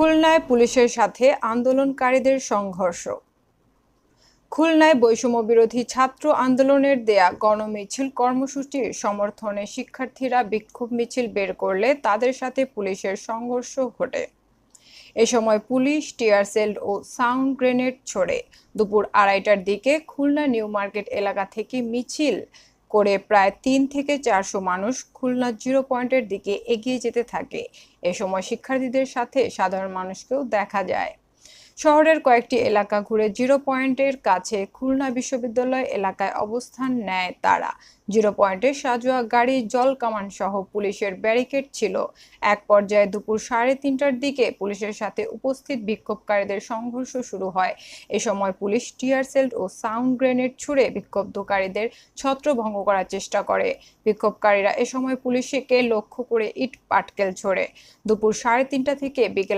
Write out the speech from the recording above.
খুলনায় পুলিশের সাথে আন্দোলনকারীদের সংঘর্ষ। খুলনায় বৈষম্যবিরোধী ছাত্র আন্দোলনের দেয়া গণমিছিল কর্মসূচির সমর্থনে শিক্ষার্থীরা বিক্ষোভ মিছিল বের করলে তাদের সাথে পুলিশের সংঘর্ষ ঘটে। এ সময় পুলিশ টিয়ার সেল ও সাউন্ড গ্রেনেড ছোড়ে। দুপুর 2:30টার দিকে খুলনা নিউ মার্কেট এলাকা থেকে মিছিল করে প্রায় 300 থেকে 400 মানুষ খুলনা জিরো পয়েন্টের দিকে এগিয়ে যেতে থাকে। এ সময় শিক্ষার্থীদের সাথে সাধারণ মানুষকেও দেখা যায়। শহরের কয়েকটি এলাকা ঘুরে জিরো পয়েন্টের কাছে খুলনা বিশ্ববিদ্যালয় এলাকায় অবস্থান নেয় তারা। জিরো পয়েন্টে সাঁজোয়া গাড়ি, জলকামান সহ পুলিশের ব্যারিকেড ছিল। এক পর্যায়ে দুপুর 3:30টার দিকে পুলিশের সাথে উপস্থিত বিক্ষোভকারীদের সংঘর্ষ শুরু হয়। এ সময় পুলিশ টিয়ার সেল ও সাউন্ড গ্রেনেড ছুড়ে বিক্ষুব্ধকারীদের ছত্রভঙ্গ করার চেষ্টা করে। বিক্ষোভকারীরা এ সময় পুলিশকে লক্ষ্য করে ইট পাটকেল ছোড়ে। দুপুর 3:30টা থেকে বিকেল